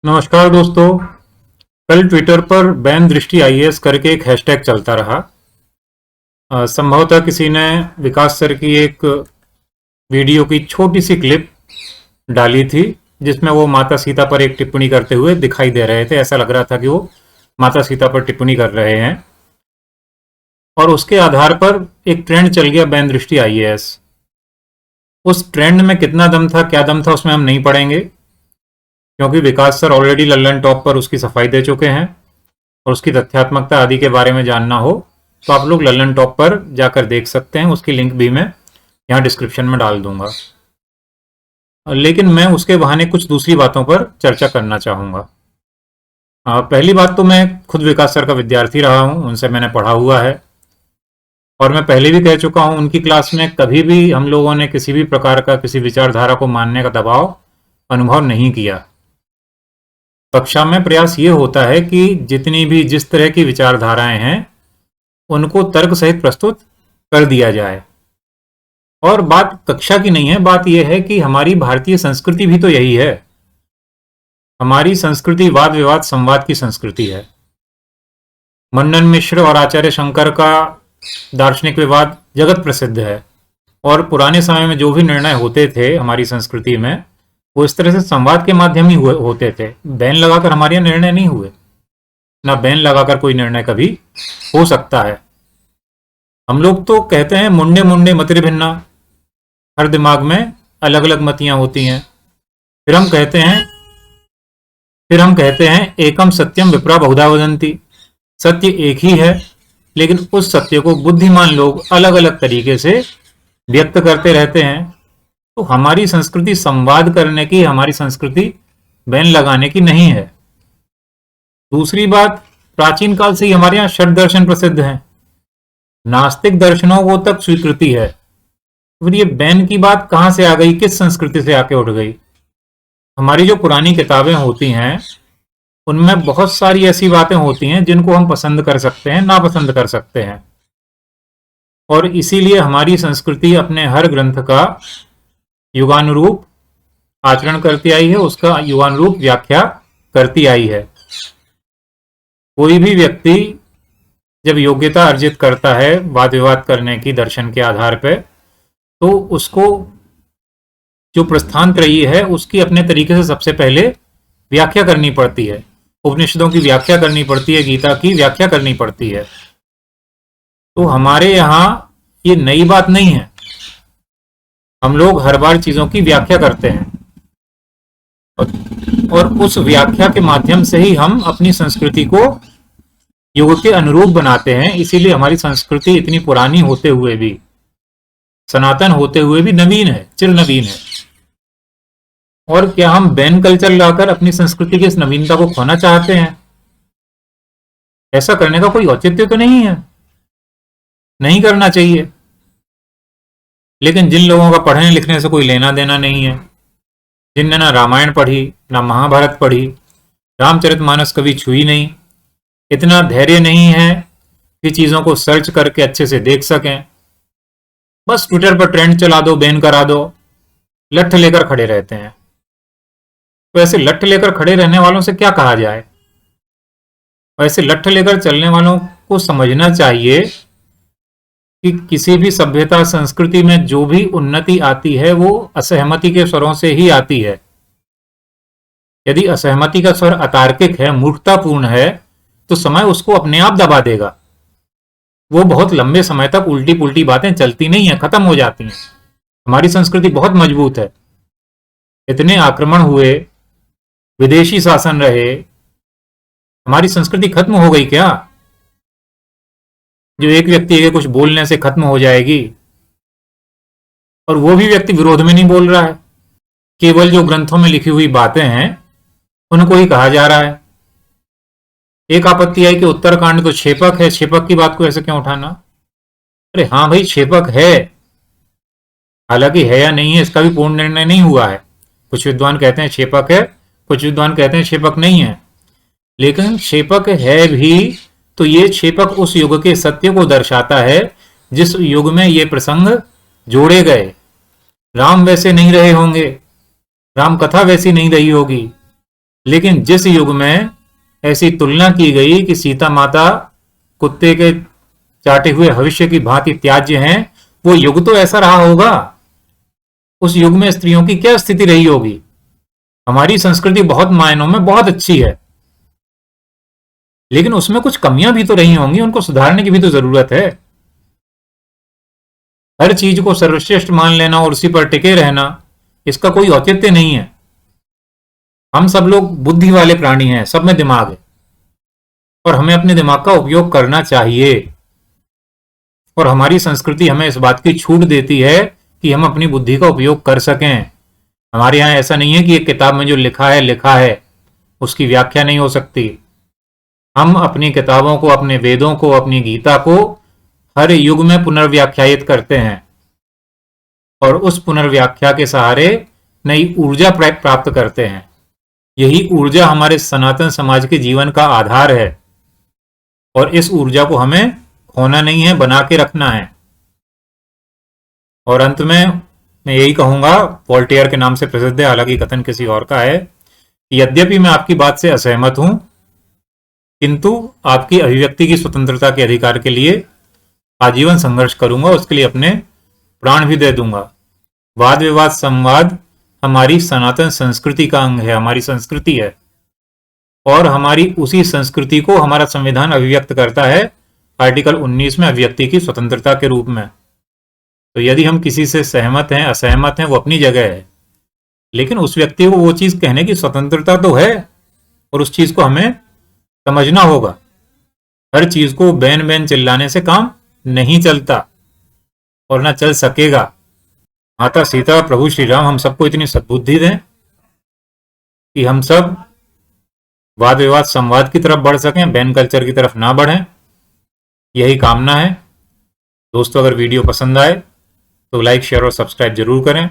नमस्कार दोस्तों। कल ट्विटर पर बैन दृष्टि आईएएस करके एक हैशटैग चलता रहा। संभवतः किसी ने विकास सर की एक वीडियो की छोटी सी क्लिप डाली थी जिसमें वो माता सीता पर एक टिप्पणी करते हुए दिखाई दे रहे थे। ऐसा लग रहा था कि वो माता सीता पर टिप्पणी कर रहे हैं और उसके आधार पर एक ट्रेंड चल गया बैन दृष्टि आईएएस। उस ट्रेंड में कितना दम था, क्या दम था, उसमें हम नहीं पड़ेंगे क्योंकि विकास सर ऑलरेडी लल्लन टॉप पर उसकी सफाई दे चुके हैं और उसकी तथ्यात्मकता आदि के बारे में जानना हो तो आप लोग लल्लन टॉप पर जाकर देख सकते हैं। उसकी लिंक भी मैं यहाँ डिस्क्रिप्शन में डाल दूंगा। लेकिन मैं उसके बहाने कुछ दूसरी बातों पर चर्चा करना चाहूँगा। पहली बात तो मैं खुद विकास सर का विद्यार्थी रहा हूँ, उनसे मैंने पढ़ा हुआ है और मैं पहले भी कह चुका हूँ उनकी क्लास में कभी भी हम लोगों ने किसी भी प्रकार का किसी विचारधारा को मानने का दबाव अनुभव नहीं किया। कक्षा में प्रयास ये होता है कि जितनी भी जिस तरह की विचारधाराएं हैं उनको तर्क सहित प्रस्तुत कर दिया जाए। और बात कक्षा की नहीं है, बात यह है कि हमारी भारतीय संस्कृति भी तो यही है। हमारी संस्कृति वाद विवाद संवाद की संस्कृति है। मंडन मिश्र और आचार्य शंकर का दार्शनिक विवाद जगत प्रसिद्ध है और पुराने समय में जो भी निर्णय होते थे हमारी संस्कृति में वो इस तरह से संवाद के माध्यम ही होते थे। बैन लगाकर हमारे यहाँ निर्णय नहीं हुए, ना बैन लगाकर कोई निर्णय कभी हो सकता है। हम लोग तो कहते हैं मुंडे मुंडे मतिर भिन्ना, हर दिमाग में अलग अलग मतियां होती हैं। फिर हम कहते हैं एकम सत्यम विप्रा बहुधा वदंती, सत्य एक ही है लेकिन उस सत्य को बुद्धिमान लोग अलग अलग तरीके से व्यक्त करते रहते हैं। तो हमारी संस्कृति संवाद करने की, हमारी संस्कृति बैन लगाने की नहीं है। दूसरी बात, प्राचीन काल से ही हमारे यहाँ षट दर्शन प्रसिद्ध हैं, नास्तिक दर्शनों को तक स्वीकृति है। फिर ये बैन की बात कहाँ से आ गई, किस संस्कृति से आके उठ गई? हमारी जो पुरानी किताबें होती हैं उनमें बहुत सारी ऐसी बातें होती हैं जिनको हम पसंद कर सकते हैं, नापसंद कर सकते हैं और इसीलिए हमारी संस्कृति अपने हर ग्रंथ का युगानुरूप आचरण करती आई है, उसका युगानुरूप व्याख्या करती आई है। कोई भी व्यक्ति जब योग्यता अर्जित करता है वाद विवाद करने की दर्शन के आधार पर तो उसको जो प्रस्थान त्रयी है उसकी अपने तरीके से सबसे पहले व्याख्या करनी पड़ती है। उपनिषदों की व्याख्या करनी पड़ती है, गीता की व्याख्या करनी पड़ती है। तो हमारे यहाँ ये नई बात नहीं है, हम लोग हर बार चीजों की व्याख्या करते हैं और उस व्याख्या के माध्यम से ही हम अपनी संस्कृति को युग के अनुरूप बनाते हैं। इसीलिए हमारी संस्कृति इतनी पुरानी होते हुए भी, सनातन होते हुए भी नवीन है, चिर नवीन है। और क्या हम बैन कल्चर लाकर अपनी संस्कृति की इस नवीनता को खोना चाहते हैं? ऐसा करने का कोई औचित्य तो नहीं है, नहीं करना चाहिए। लेकिन जिन लोगों का पढ़ने लिखने से कोई लेना देना नहीं है, जिनने ना रामायण पढ़ी ना महाभारत पढ़ी, रामचरितमानस कभी छुई नहीं, इतना धैर्य नहीं है कि चीजों को सर्च करके अच्छे से देख सकें, बस ट्विटर पर ट्रेंड चला दो, बैन करा दो, लठ लेकर खड़े रहते हैं। तो ऐसे लठ लेकर खड़े रहने वालों से क्या कहा जाए? ऐसे लठ लेकर चलने वालों को समझना चाहिए कि किसी भी सभ्यता संस्कृति में जो भी उन्नति आती है वो असहमति के स्वरों से ही आती है। यदि असहमति का स्वर अतार्किक है, मूर्खतापूर्ण है, तो समय उसको अपने आप दबा देगा। वो बहुत लंबे समय तक उल्टी पुल्टी बातें चलती नहीं है, खत्म हो जाती हैं। हमारी संस्कृति बहुत मजबूत है। इतने आक्रमण हुए, विदेशी शासन रहे, हमारी संस्कृति खत्म हो गई क्या? जो एक व्यक्ति के कुछ बोलने से खत्म हो जाएगी? और वो भी व्यक्ति विरोध में नहीं बोल रहा है, केवल जो ग्रंथों में लिखी हुई बातें हैं उनको ही कहा जा रहा है। एक आपत्ति आई कि उत्तरकांड तो छेपक है, छेपक की बात को ऐसे क्यों उठाना? अरे हाँ भाई, छेपक है, हालांकि है या नहीं है इसका भी पूर्ण निर्णय नहीं हुआ है। कुछ विद्वान कहते हैं छेपक है, कुछ विद्वान कहते हैं छेपक नहीं है। लेकिन छेपक है भी तो ये छेपक उस युग के सत्य को दर्शाता है जिस युग में ये प्रसंग जोड़े गए। राम वैसे नहीं रहे होंगे, राम कथा वैसी नहीं रही होगी, लेकिन जिस युग में ऐसी तुलना की गई कि सीता माता कुत्ते के चाटे हुए भविष्य की भांति त्याज्य हैं, वो युग तो ऐसा रहा होगा। उस युग में स्त्रियों की क्या स्थिति रही होगी। हमारी संस्कृति बहुत मायनों में बहुत अच्छी है, लेकिन उसमें कुछ कमियां भी तो रही होंगी, उनको सुधारने की भी तो जरूरत है। हर चीज को सर्वश्रेष्ठ मान लेना और उसी पर टिके रहना, इसका कोई औचित्य नहीं है। हम सब लोग बुद्धि वाले प्राणी हैं, सब में दिमाग है और हमें अपने दिमाग का उपयोग करना चाहिए। और हमारी संस्कृति हमें इस बात की छूट देती है कि हम अपनी बुद्धि का उपयोग कर सकें। हमारे यहाँ ऐसा नहीं है कि एक किताब में जो लिखा है उसकी व्याख्या नहीं हो सकती। हम अपनी किताबों को, अपने वेदों को, अपनी गीता को हर युग में पुनर्व्याख्यायित करते हैं और उस पुनर्व्याख्या के सहारे नई ऊर्जा प्राप्त करते हैं। यही ऊर्जा हमारे सनातन समाज के जीवन का आधार है और इस ऊर्जा को हमें खोना नहीं है, बना के रखना है। और अंत में मैं यही कहूंगा, वोल्टेयर के नाम से प्रसिद्ध है, हालांकि कथन किसी और का है, यद्यपि मैं आपकी बात से असहमत हूं, किंतु आपकी अभिव्यक्ति की स्वतंत्रता के अधिकार के लिए आजीवन संघर्ष करूंगा, उसके लिए अपने प्राण भी दे दूंगा। वाद विवाद संवाद हमारी सनातन संस्कृति का अंग है, हमारी संस्कृति है और हमारी उसी संस्कृति को हमारा संविधान अभिव्यक्त करता है आर्टिकल 19 में अभिव्यक्ति की स्वतंत्रता के रूप में। तो यदि हम किसी से सहमत हैं, असहमत हैं, वो अपनी जगह है, लेकिन उस व्यक्ति को वो चीज कहने की स्वतंत्रता तो है और उस चीज को हमें समझना होगा। हर चीज को बैन बैन चिल्लाने से काम नहीं चलता और ना चल सकेगा। माता सीता, प्रभु श्री राम हम सबको इतनी सद्बुद्धि दें कि हम सब वाद विवाद संवाद की तरफ बढ़ सकें, बैन कल्चर की तरफ ना बढ़ें। यही कामना है। दोस्तों, अगर वीडियो पसंद आए तो लाइक, शेयर और सब्सक्राइब जरूर करें।